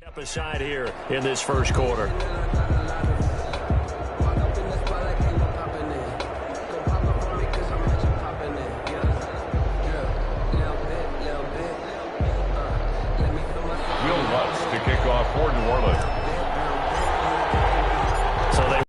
Step aside here in this first quarter. Will Lutz to kick off for New Orleans. So they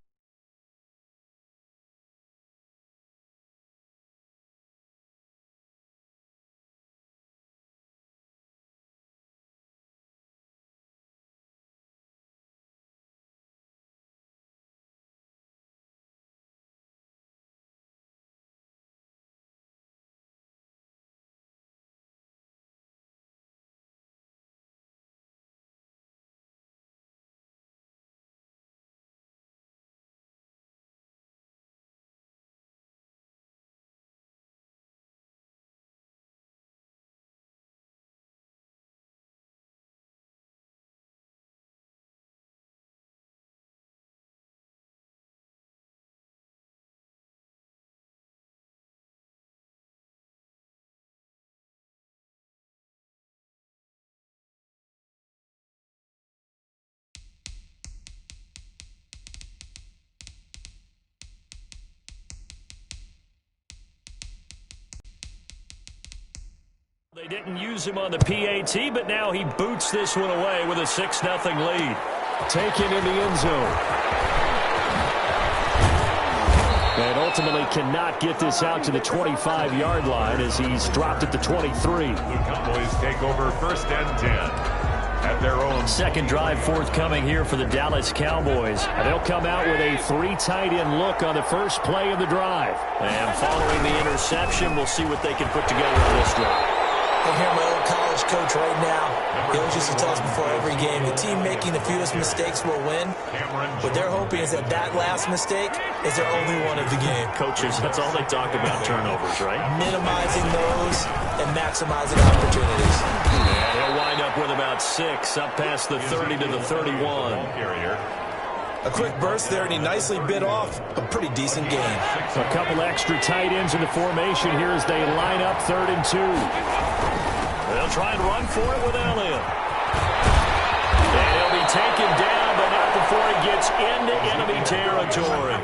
They didn't use him on the PAT, but now he boots this one away with a 6-0 lead. Taken in the end zone. And ultimately cannot get this out to the 25-yard line as he's dropped at the 23. The Cowboys take over 1st and 10 at their own. Second drive forthcoming here for the Dallas Cowboys. And they'll come out with a 3 tight end look on the first play of the drive. And following the interception, we'll see what they can put together on this drive. I hear my old college coach right now. He always used to tell us before every game, the team making the fewest mistakes will win. What they're hoping is that last mistake is their only one of the game. Coaches, that's all they talk about, turnovers, right? Minimizing those and maximizing opportunities. And he'll wind up with about 6, up past the 30 to the 31. A quick burst there, and he nicely bit off a pretty decent game. A couple extra tight ends in the formation here as they line up 3rd and 2. They'll try and run for it with Elliott. And he'll be taken down, but not before he gets into enemy territory.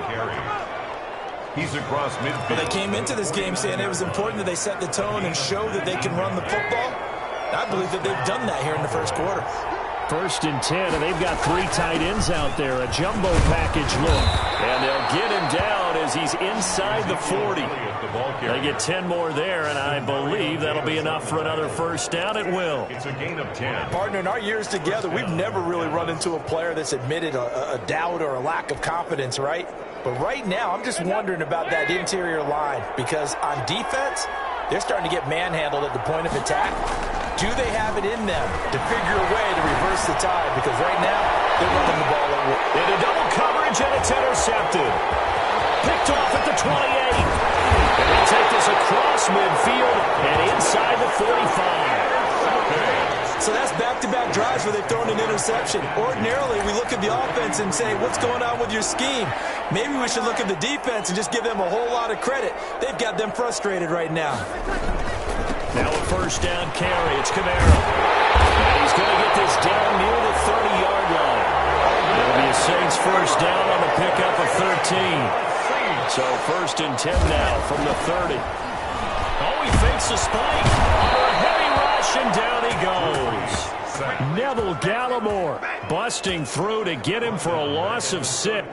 He's across midfield. Well, they came into this game saying it was important that they set the tone and show that they can run the football. I believe that they've done that here in the first quarter. 1st and 10, and they've got 3 tight ends out there. A jumbo package look. And they'll get him down as he's inside the 40. They get 10 more there, and I believe that'll be enough for another first down. It will. It's a gain of 10. Partner, in our years together, we've never really run into a player that's admitted a doubt or a lack of confidence, right? But right now, I'm just wondering about that interior line because on defense, they're starting to get manhandled at the point of attack. Do they have it in them to figure a way to reverse the tide? Because right now, they're running the ball into double coverage, and it's intercepted. Picked off at the 28. And they take this across midfield and inside the 45. So that's back-to-back drives where they've thrown an interception. Ordinarily, we look at the offense and say, what's going on with your scheme? Maybe we should look at the defense and just give them a whole lot of credit. They've got them frustrated right now. Now a first down carry. It's Camaro. And he's going to get this down near the 30-yard line. It'll be a Saints first down on the pickup of 13. So 1st and 10 now from the 30. Oh, he fakes a spike. Under a heavy rush, and down he goes. Neville Gallimore busting through to get him for a loss of 6.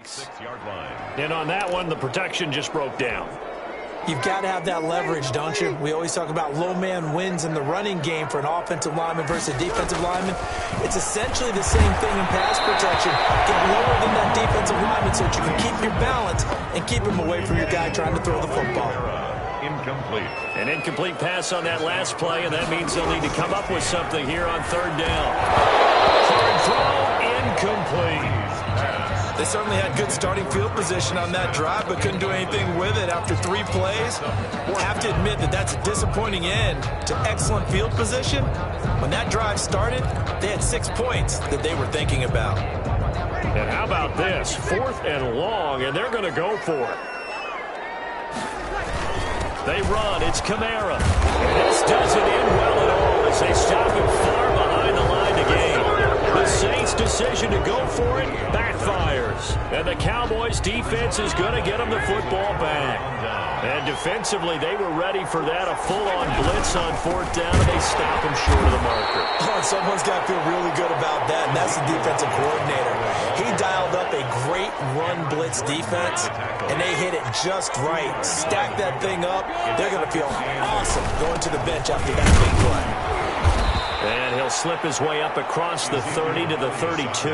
6-yard line. And on that one, the protection just broke down. You've got to have that leverage, don't you? We always talk about low man wins in the running game for an offensive lineman versus a defensive lineman. It's essentially the same thing in pass protection. Get lower than that defensive lineman so that you can keep your balance and keep him away from your guy trying to throw the football. Incomplete. An incomplete pass on that last play, and that means they'll need to come up with something here on third down. Hard throw, incomplete. They certainly had good starting field position on that drive, but couldn't do anything with it after 3 plays. I have to admit that that's a disappointing end to excellent field position. When that drive started, they had 6 points that they were thinking about. And how about this? 4th and long, and they're going to go for it. They run. It's Kamara. This doesn't end well at all as they stop him far behind the line to gain. The Saints' decision to go for it backfires. And the Cowboys' defense is going to get them the football back. And defensively, they were ready for that. A full-on blitz on 4th down, and they stop him short of the marker. Oh, someone's got to feel really good about that, and that's the defensive coordinator. He dialed up a great run blitz defense, and they hit it just right. Stack that thing up. They're going to feel awesome going to the bench after that big play. And he'll slip his way up across the 30 to the 32.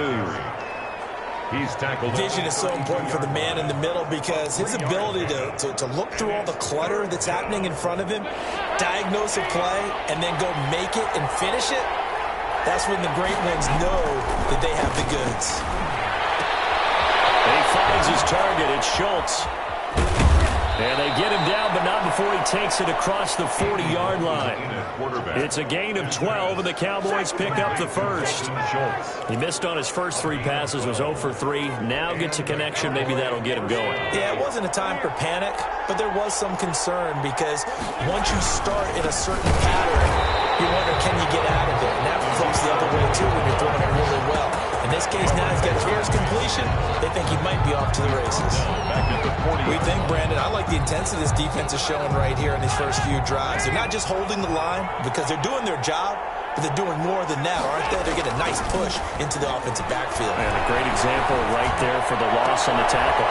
He's tackled. Vision is so important for the man in the middle because his ability to look through all the clutter that's happening in front of him, diagnose a play, and then go make it and finish it, that's when the great ones know that they have the goods. He finds his target. It's Schultz. And they get him down, but not before he takes it across the 40-yard line. It's a gain of 12, and the Cowboys pick up the first. He missed on his first 3 passes, was 0 for 3. Now gets a connection. Maybe that'll get him going. Yeah, it wasn't a time for panic, but there was some concern because once you start in a certain pattern, you wonder, can you get out of it? And that flips the other way, too, when you're throwing it really well. In this case, now he's got his first completion. They think he might be off to the races. We think, Brandon, I like the intensity this defense is showing right here in these first few drives. They're not just holding the line because they're doing their job, but they're doing more than that, aren't they? They're getting a nice push into the offensive backfield. And a great example right there for the loss on the tackle.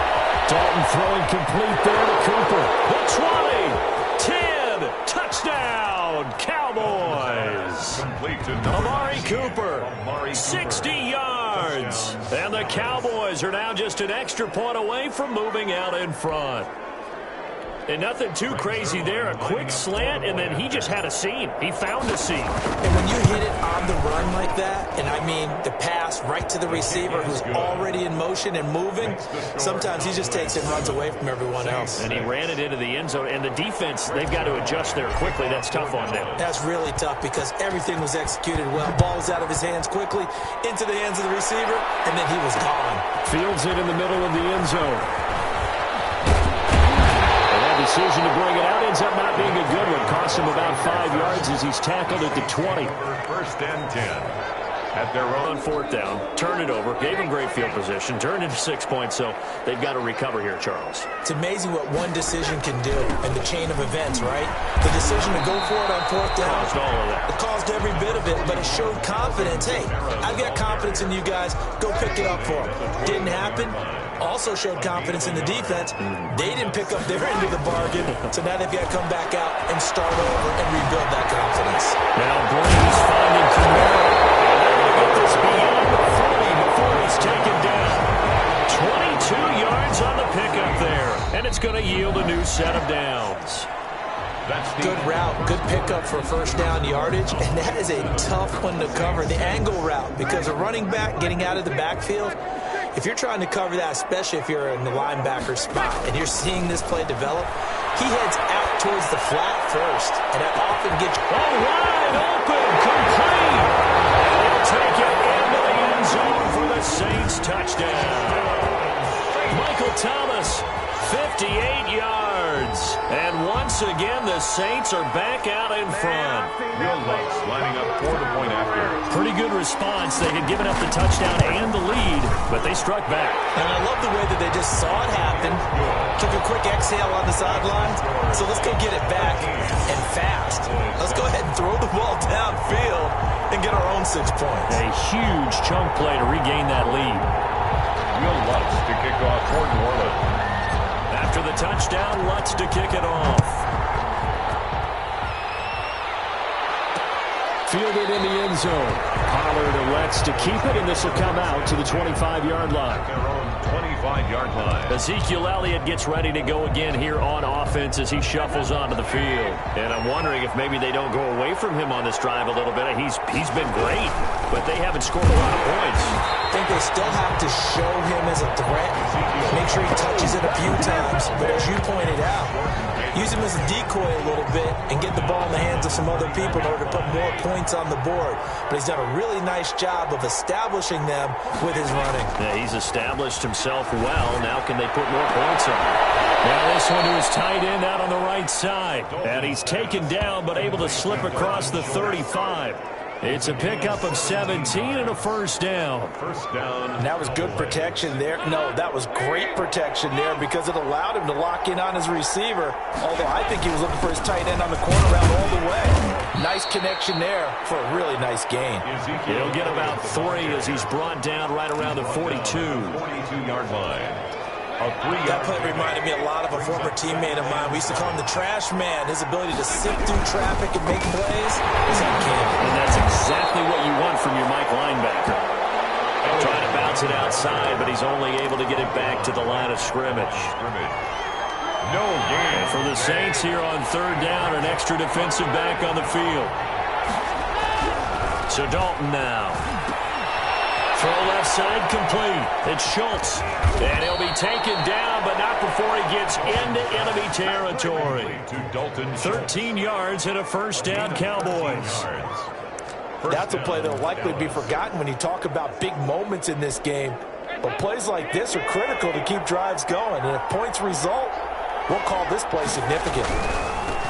Dalton throwing complete there to Cooper. The 20, 10, touchdown, Cowboys. Complete to Amari Cooper, 60 yards. And the Cowboys are now just an extra point away from moving out in front. And nothing too crazy there. A quick slant, and then he just had a seam. He found a seam. And when you hit it on the run like that, and I mean the pass right to the receiver who's already in motion and moving, sometimes he just takes it and runs away from everyone else. And he ran it into the end zone. And the defense, they've got to adjust there quickly. That's tough on them. That's really tough because everything was executed well. Ball was out of his hands quickly, into the hands of the receiver, and then he was gone. Fields it in the middle of the end zone. Decision to bring it out ends up not being a good one. Costs him about 5 yards as he's tackled at the 20. First and 10. At their own 4th down, turn it over, gave him great field position, turned into 6 points, so they've got to recover here, Charles. It's amazing what one decision can do in the chain of events, right? The decision to go for it on 4th down. Caused all of that. It caused every bit of it, but it showed confidence. Hey, I've got confidence in you guys. Go pick it up for them. Didn't happen. Also showed confidence in the defense. They didn't pick up their end of the bargain, so now they've got to come back out and start over and rebuild that confidence. Now Brady's finding Kamara. Get this beyond the 40 before he's taken down. 22 yards on the pickup there, and it's going to yield a new set of downs. Good route, good pickup for first down yardage, and that is a tough one to cover, the angle route, because a running back getting out of the backfield, if you're trying to cover that, especially if you're in the linebacker spot and you're seeing this play develop, he heads out towards the flat first, and that often gets wide open, complete, and he'll take it into the end zone for the Saints touchdown. Michael Thomas, 58 yards, and once again the Saints are back out in front. Real Lux lining up for the point after. Pretty good response. They had given up the touchdown and the lead, but they struck back. And I love the way that they just saw it happen, took a quick exhale on the sidelines, so let's go get it back and fast. Let's go ahead and throw the ball downfield and get our own 6 points. A huge chunk play to regain that lead. Will Lux to kick kickoff for New Orleans. After the touchdown, Lutz to kick it off. Fielded in the end zone. Pollard elects to keep it, and this will come out to the 25-yard line. Their own 25-yard line. Ezekiel Elliott gets ready to go again here on offense as he shuffles onto the field. And I'm wondering if maybe they don't go away from him on this drive a little bit. He's been great, but they haven't scored a lot of points. I think they still have to show him as a threat. Make sure he touches it a few times. But as you pointed out, use him as a decoy a little bit and get the ball in the hands of some other people in order to put more points on the board. But he's done a really nice job of establishing them with his running. Yeah, he's established himself well. Now can they put more points on? Now this one to his tight end out on the right side. And he's taken down but able to slip across the 35. It's a pickup of 17 and a first down. First down. And that was good protection there. No, that was great protection there because it allowed him to lock in on his receiver. Although I think he was looking for his tight end on the corner route all the way. Nice connection there for a really nice gain. He'll get about 3 as he's brought down right around the 42. 42-yard line. That play reminded me a lot of a former teammate of mine. We used to call him the trash man. His ability to sift through traffic and make plays is uncanny. And that's exactly what you want from your Mike linebacker. Trying to bounce it outside, but he's only able to get it back to the line of scrimmage. No gain. For the Saints here on third down, an extra defensive back on the field. So Dalton now. Throw left side complete. It's Schultz. And he'll be taken down, but not before he gets into enemy territory. 13 yards and a first down, Cowboys. That's a play that will likely be forgotten when you talk about big moments in this game. But plays like this are critical to keep drives going. And if points result, we'll call this play significant.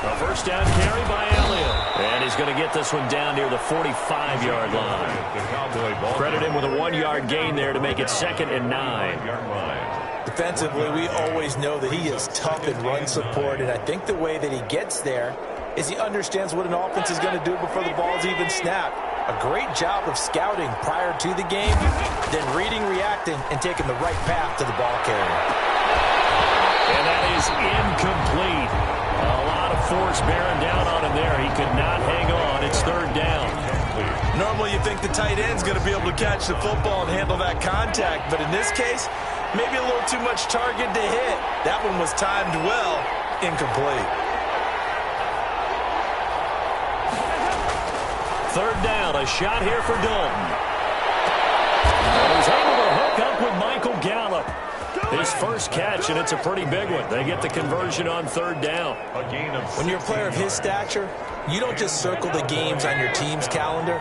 A first down carry by Elliott. And he's going to get this one down near the 45-yard line. Credit him with a 1-yard gain there to make it 2nd and 9. Defensively, we always know that he is tough in run support. And I think the way that he gets there is he understands what an offense is going to do before the ball's even snapped. A great job of scouting prior to the game, then reading, reacting, and taking the right path to the ball carrier. And that is incomplete. A lot of force bearing down on him there. He could not hang on. It's third down. Normally you think the tight end's going to be able to catch the football and handle that contact, but in this case, maybe a little too much target to hit. That one was timed well, incomplete. Third down, a shot here for Dalton. And he's able to hook up with Michael Gallup. His first catch, and it's a pretty big one. They get the conversion on third down. When you're a player of his stature, you don't just circle the games on your team's calendar.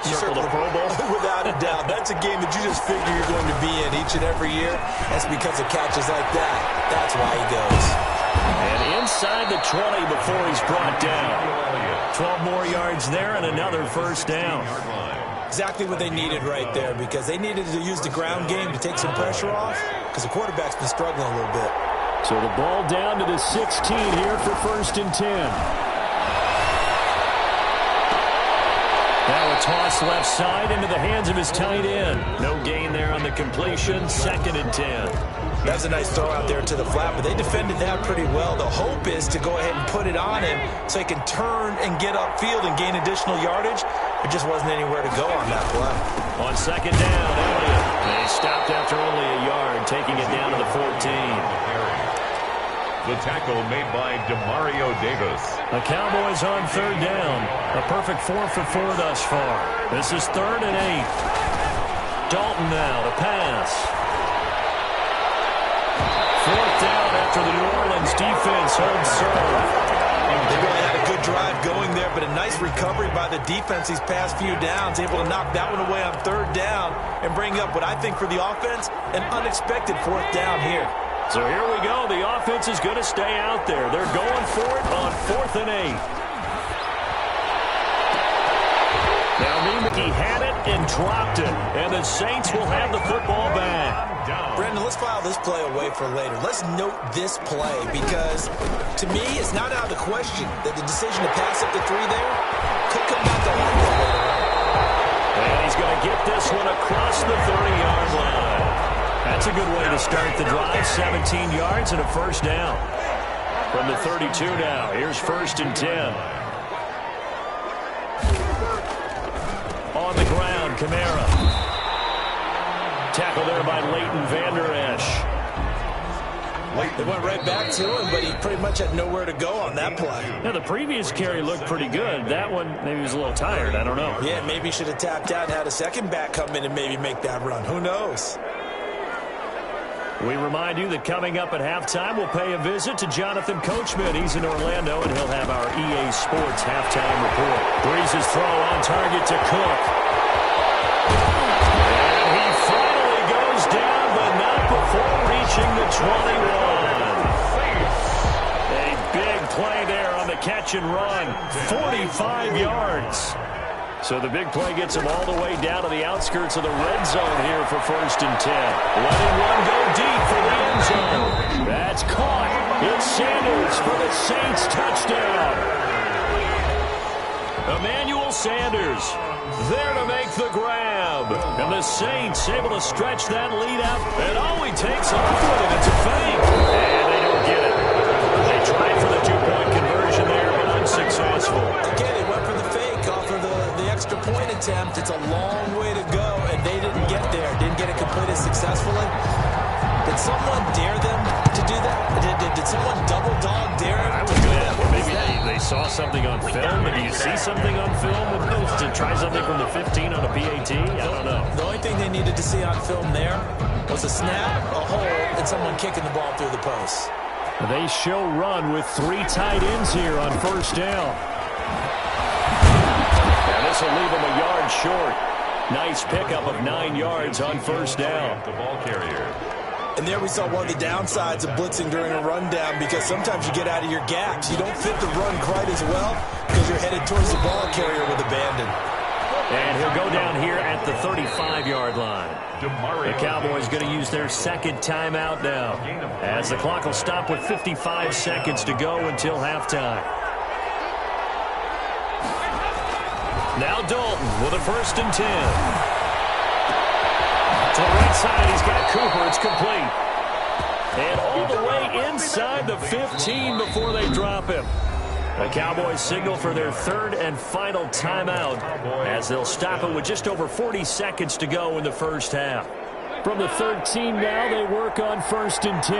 You circle the Pro Bowl. Without a doubt. That's a game that you just figure you're going to be in each and every year. That's because of catches like that. That's why he goes. And inside the 20 before he's brought down. 12 more yards there and another first down. Exactly what they needed right there, because they needed to use the ground game to take some pressure off, because the quarterback's been struggling a little bit. So the ball down to the 16 here for 1st and 10. Now a toss left side into the hands of his tight end. No gain there on the completion. 2nd and 10. That's a nice throw out there to the flat, but they defended that pretty well. The hope is to go ahead and put it on him so he can turn and get upfield and gain additional yardage. There just wasn't anywhere to go on that play. On 2nd down, Elliott. They stopped after only a yard, taking it down to the 14. The tackle made by Demario Davis. The Cowboys on third down. A perfect 4 for 4 thus far. This is 3rd and 8. Dalton now to pass. 4th down after the New Orleans defense holds serve. They really had a good drive going there, but a nice recovery by the defense these past few downs, able to knock that one away on third down and bring up what I think for the offense, an unexpected 4th down here. So here we go. The offense is going to stay out there. They're going for it on 4th and 8. Now, he had it and dropped it, and the Saints will have the football back. Brendan, let's file this play away for later. Let's note this play because, to me, it's not out of the question that the decision to pass up the 3 there could come back to haunt them later on. And he's going to get this one across the 30-yard line. That's that's a good way to start the drive. 17 yards and a first down. From the 32 now, here's 1st and 10. On the ground, Kamara. Tackle there by Leighton Vander Esch. They went right back to him, but he pretty much had nowhere to go on that play. Now, the previous carry looked pretty good. That one, maybe he was a little tired. I don't know. Yeah, maybe he should have tapped out and had a second back come in and maybe make that run. Who knows? We remind you that coming up at halftime, we'll pay a visit to Jonathan Coachman. He's in Orlando, and he'll have our EA Sports halftime report. Breeze's throw on target to Cook. And he finally goes down, but not before reaching the 21. A big play there on the catch and run. 45 yards. So the big play gets him all the way down to the outskirts of the red zone here for 1st and 10. Letting one go deep for the end zone. That's caught. It's Sanders for the Saints touchdown. Emmanuel Sanders there to make the grab. And the Saints able to stretch that lead out. And all he takes off with it, it's a fake. And they don't get it. They tried for the 2-point conversion there, but unsuccessful. Again, they went for the fake off of the extra point attempt. It's a long way to go, and they didn't get there. Didn't get it completed successfully. Did someone dare them to do that? Did someone double dog dare them to do that? What was maybe that? they saw something on film. Do you see something on film to try something from the 15 on a PAT? I don't know. The only thing they needed to see on film there was a snap, a hole, and someone kicking the ball through the post. They show run with 3 tight ends here on 1st down. And this will leave them a yard short. Nice pickup of 9 yards on 1st down. The ball carrier. And there we saw one of the downsides of blitzing during a rundown, because sometimes you get out of your gaps. You don't fit the run quite as well because you're headed towards the ball carrier with abandon. And he'll go down here at the 35-yard line. The Cowboys going to use their 2nd timeout now, as the clock will stop with 55 seconds to go until halftime. Now Dalton with a 1st and 10. To the right side, he's got Cooper. It's complete. And all the way inside the 15 before they drop him. The Cowboys signal for their 3rd and final timeout, as they'll stop it with just over 40 seconds to go in the first half. From the 13 now, they work on 1st and 10.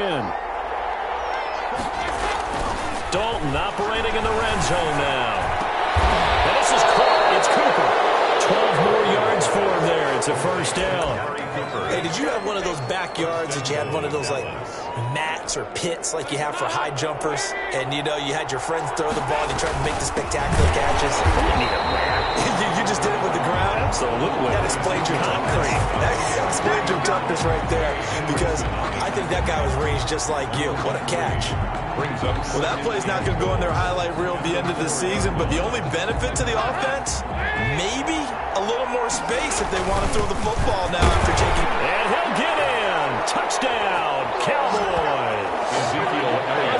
Dalton operating in the red zone now. And this is caught. It's Cooper. 12 more yards for him there. It's a 1st down. Hey, did you have one of those backyards that you had one of those, like, mats or pits like you have for high jumpers? And, you know, you had your friends throw the ball and you tried to make the spectacular catches? I didn't need a mat. You just did it with the ground? Absolutely. That explains your toughness. That explains your toughness right there, because I think that guy was raised just like you. What a catch. Brings up. Well, that play's not going to go in their highlight reel at the end of the season, but the only benefit to the offense, maybe a little more space if they want to throw the football now after taking. And he'll get in. Touchdown, Cowboys.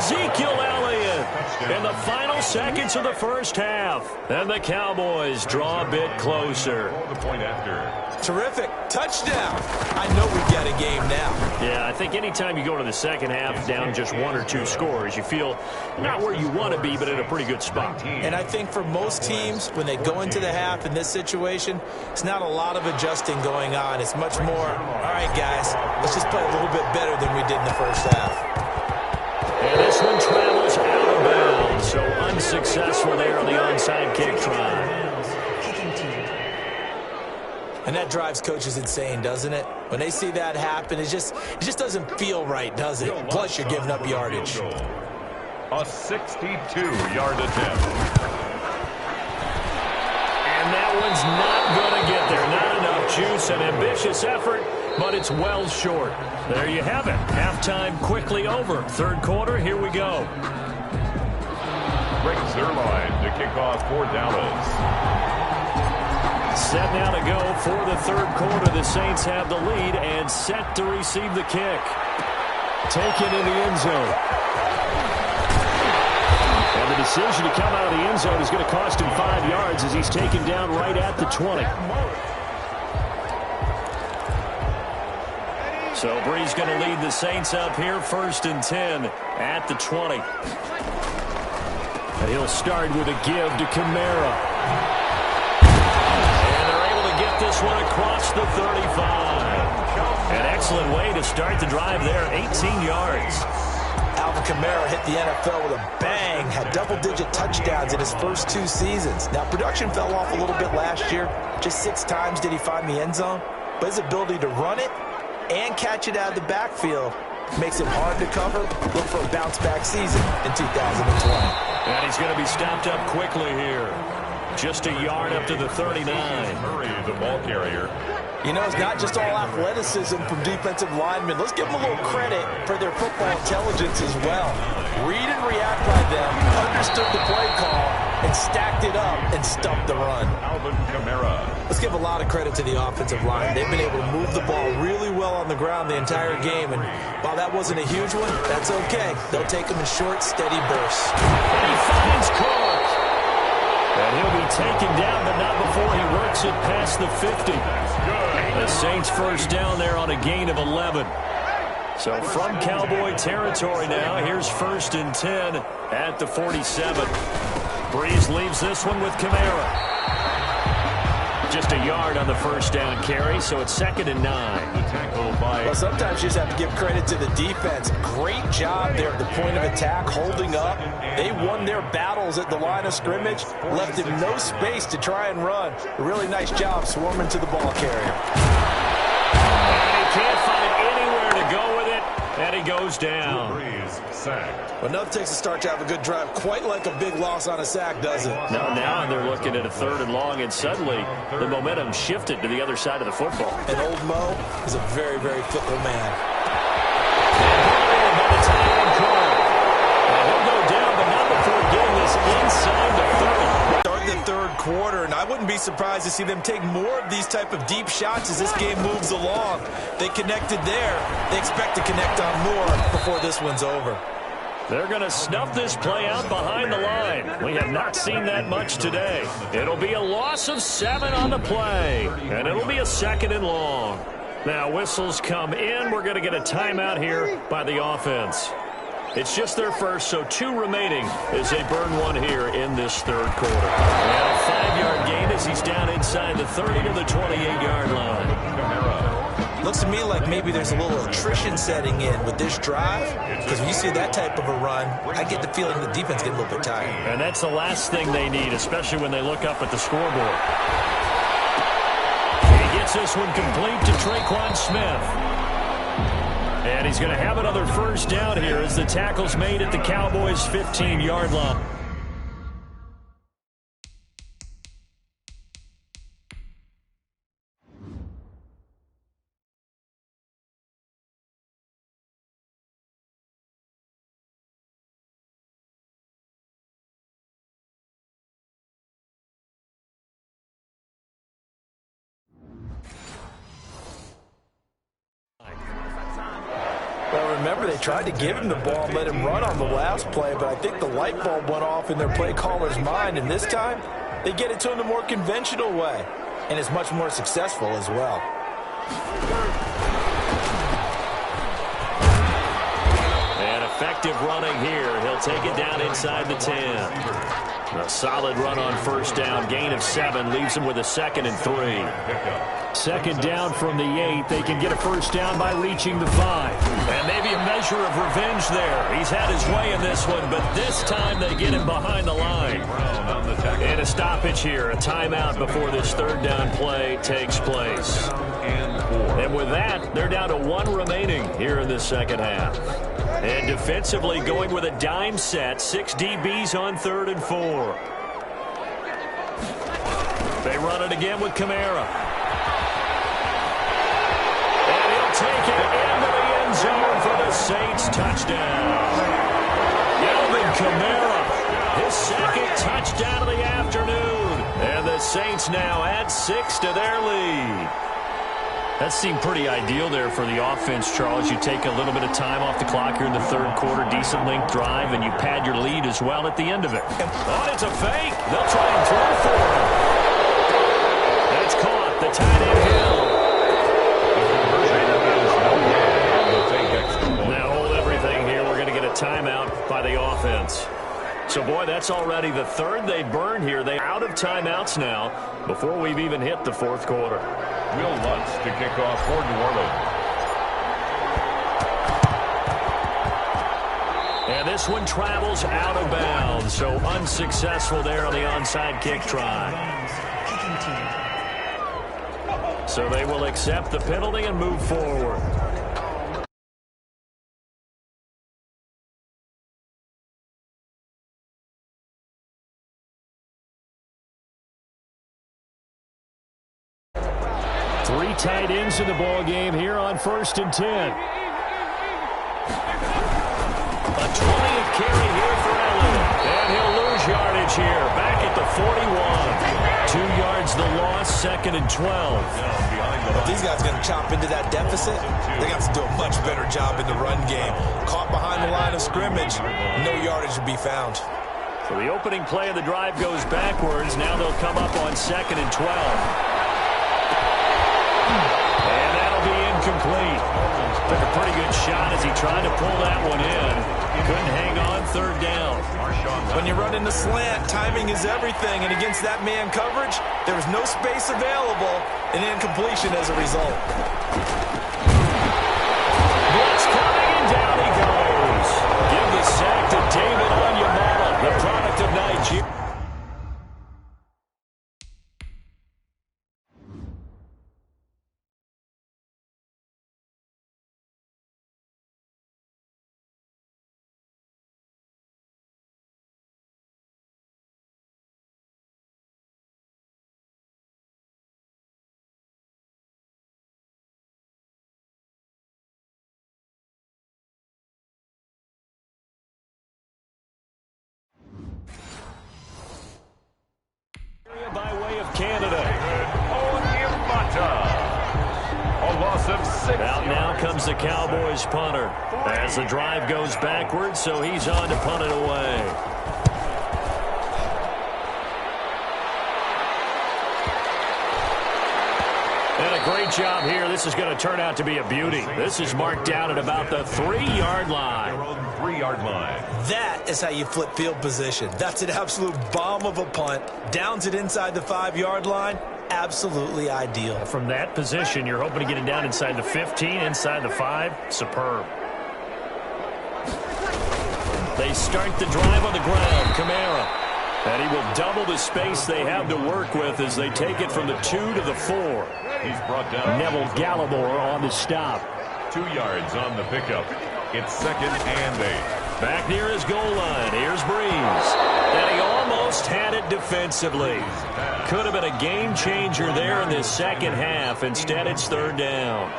Ezekiel Elliott in the final seconds of the first half. And the Cowboys draw a bit closer. The point after. Terrific. Touchdown. I know we've got a game now. Yeah, I think anytime you go to the second half down just 1 or 2 scores, you feel not where you want to be, but in a pretty good spot. And I think for most teams, when they go into the half in this situation, it's not a lot of adjusting going on. It's much more, all right, guys, let's just play a little bit better than we did in the first half. And this one travels out of bounds, so unsuccessful there on the onside kick try. And that drives coaches insane, doesn't it? When they see that happen, it just doesn't feel right, does it? Plus, you're giving up yardage. A 62-yard attempt. And that one's not going to get there. Not enough juice. An ambitious effort, but it's well short. There you have it. Halftime quickly over. 3rd quarter, here we go. Greg Zuerlein to kick off for Dallas. Set now to go for the 3rd quarter. The Saints have the lead and set to receive the kick. Taken in the end zone. And the decision to come out of the end zone is going to cost him 5 yards as he's taken down right at the 20. So Bree's going to lead the Saints up here, 1st and 10 at the 20. And he'll start with a give to Kamara. And they're able to get this one across the 35. An excellent way to start the drive there, 18 yards. Alvin Kamara hit the NFL with a bang, had double-digit touchdowns in his first 2 seasons. Now, production fell off a little bit last year. Just 6 times did he find the end zone. But his ability to run it and catch it out of the backfield makes it hard to cover. Look for a bounce-back season in 2020. And he's going to be stopped up quickly here. Just a yard up to the 39. Murray, the ball carrier. You know, it's not just all athleticism from defensive linemen. Let's give them a little credit for their football intelligence as well. Read and react by them, understood the play call, and stacked it up and stumped the run. Alvin Kamara. Let's give a lot of credit to the offensive line. They've been able to move the ball really well on the ground the entire game, and while that wasn't a huge one, that's okay. They'll take them in short, steady bursts. And he finds Cook. And he'll be taken down, but not before he works it past the 50. The Saints first down there on a gain of 11. So from Cowboy territory now, here's 1st and 10 at the 47. Breeze leaves this one with Kamara. Just a yard on the first down carry, so it's 2nd and 9. Well, sometimes you just have to give credit to the defense. Great job there at the point of attack, holding up. They won their battles at the line of scrimmage, left him no space to try and run. A really nice job swarming to the ball carrier. And he can't find anywhere to go with it, and he goes down. Breeze sacked. Well, nothing takes a start to have a good drive quite like a big loss on a sack, does it? Now they're looking at a 3rd and long, and suddenly the momentum shifted to the other side of the football. And old Mo is a very, very fickle man. By the tight end corner. He'll go down, but not before getting this inside the 30. Start the 3rd quarter, and I wouldn't be surprised to see them take more of these type of deep shots as this game moves along. They connected there. They expect to connect on more before this one's over. They're going to snuff this play out behind the line. We have not seen that much today. It'll be a loss of 7 on the play, and it'll be a 2nd and long. Now, whistles come in. We're going to get a timeout here by the offense. It's just their first, so 2 remaining as they burn one here in this 3rd quarter. And a 5-yard gain as he's down inside the 30 to the 28-yard line. Looks to me like maybe there's a little attrition setting in with this drive, because when you see that type of a run, I get the feeling the defense gets a little bit tired. And that's the last thing they need, especially when they look up at the scoreboard. He gets this one complete to Traquan Smith. And he's going to have another first down here as the tackle's made at the Cowboys' 15-yard line. Well, remember, they tried to give him the ball and let him run on the last play, but I think the light bulb went off in their play caller's mind, and this time they get it to him the more conventional way, and it's much more successful as well. And effective running here. He'll take it down inside the 10. A solid run on first down. Gain of 7 leaves him with a 2nd and 3. 2nd down from the 8. They can get a first down by reaching the 5. And maybe a measure of revenge there. He's had his way in this one, but this time they get him behind the line. And a stoppage here. A timeout before this 3rd down play takes place. And with that, they're down to 1 remaining here in the 2nd half. And defensively going with a dime set. 6 DBs on 3rd and 4. They run it again with Kamara. And he'll take it into the end zone for the Saints touchdown. Alvin Kamara, his 2nd touchdown of the afternoon. And the Saints now add 6 to their lead. That seemed pretty ideal there for the offense, Charles. You take a little bit of time off the clock here in the 3rd quarter, decent length drive, and you pad your lead as well at the end of it. Oh, it's a fake. They'll try and throw for him. That's caught. The tight end Hill. by the offense. So, boy, that's already the third they burned here. They're out of timeouts now before we've even hit the fourth quarter. Will Lutz to kick off for New Orleans. And this one travels out of bounds, so unsuccessful there on the onside kick try. So they will accept the penalty and move forward. Three tight ends in the ball game here on 1st and 10. A 20th carry here for Elliott. And he'll lose yardage here. Back at the 41. 2 yards the loss, 2nd and 12. If these guys are going to chop into that deficit, they got to do a much better job in the run game. Caught behind the line of scrimmage, no yardage to be found. So the opening play of the drive goes backwards. Now they'll come up on 2nd and 12. And that'll be incomplete. Took a pretty good shot as he tried to pull that one in. Couldn't hang on 3rd down. When you run in the slant, timing is everything. And against that man coverage, there was no space available. An incompletion as a result. Blitz coming, and down he goes. Give the sack to David Onyemata, the product of Nigeria. By way of Canada. A loss of 6. Out now comes the Cowboys punter as the drive goes backwards, so he's on to punt it away. And a great job here. This is going to turn out to be a beauty. This is marked down at about the 3-yard line. 3-yard line. That is how you flip field position. That's an absolute bomb of a punt. Downs it inside the 5-yard line. Absolutely ideal. From that position, you're hoping to get it down inside the 15, inside the 5. Superb. They start the drive on the ground. Kamara. And he will double the space they have to work with as they take it from the 2 to the 4. He's brought down. Neville Gallimore on the stop. 2 yards on the pickup. It's 2nd and 8. Back near his goal line. Here's Breeze. And he almost had it defensively. Could have been a game changer there in this second half. Instead, it's 3rd down.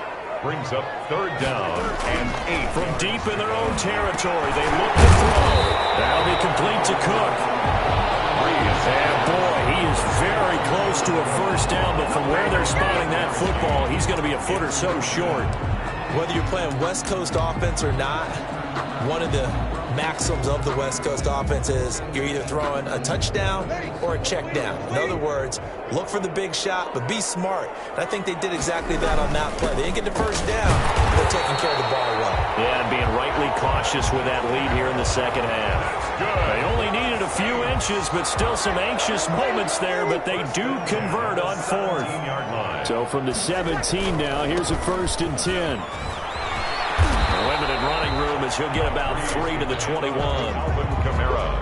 Brings up 3rd down and 8. From deep in their own territory, they look to throw. That'll be complete to Cook. And boy, he is very close to a 1st down, but from where they're spotting that football, he's going to be a foot or so short. Whether you're playing West Coast offense or not, one of the maxims of the West Coast offense is you're either throwing a touchdown or a check down. In other words, look for the big shot, but be smart. And I think they did exactly that on that play. They didn't get the 1st down, but they're taking care of the ball well. Yeah, and being rightly cautious with that lead here in the second half. They only needed a few inches, but still some anxious moments there, but they do convert on 4th. So from the 17 now, here's a 1st and 10. Limited running room as he'll get about 3 to the 21. Alvin Kamara.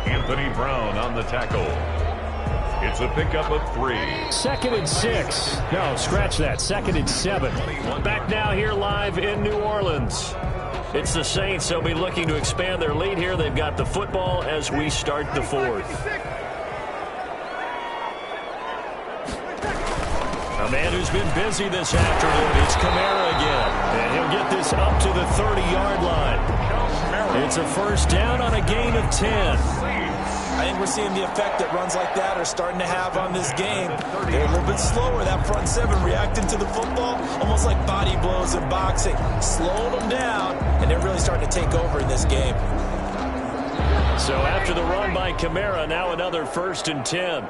Anthony Brown on the tackle. It's a pickup of 3. 2nd and 6. No, scratch that. 2nd and 7. Back now here live in New Orleans. It's the Saints. They'll be looking to expand their lead here. They've got the football as we start the 4th. A man who's been busy this afternoon. It's Kamara again. And he'll get this up to the 30-yard line. It's a 1st down on a gain of 10. I think we're seeing the effect that runs like that are starting to have on this game. They're a little bit slower, that front 7 reacting to the football, almost like body blows in boxing. Slowing them down, and they're really starting to take over in this game. So after the run by Kamara, now another 1st and 10.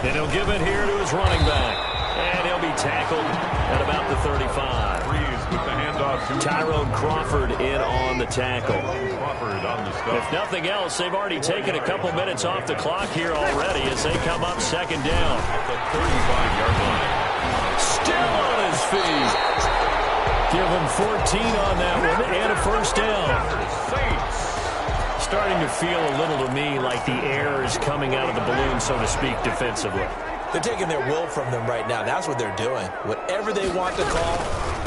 And he'll give it here to his running back. And he'll be tackled at about the 35. Breeze with the handoff Tyrone Crawford in on the tackle. Crawford on the stop. If nothing else, they've already taken a couple minutes off the clock here already as they come up second down. At the 35-yard line. Still on his feet. Give him 14 on that one and a first down. Starting to feel a little to me like the air is coming out of the balloon, so to speak, defensively. They're taking their will from them right now. That's what they're doing. Whatever they want to call,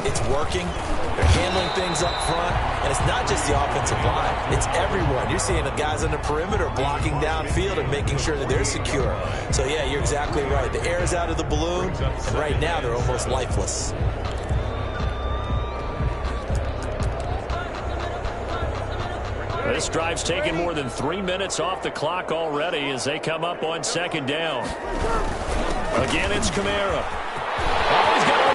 it's working. They're handling things up front. And it's not just the offensive line. It's everyone. You're seeing the guys on the perimeter blocking downfield and making sure that they're secure. So, yeah, you're exactly right. The air is out of the balloon, and right now they're almost lifeless. This drive's taken more than 3 minutes off the clock already as they come up on second down. Again, it's Kamara. Oh, he's got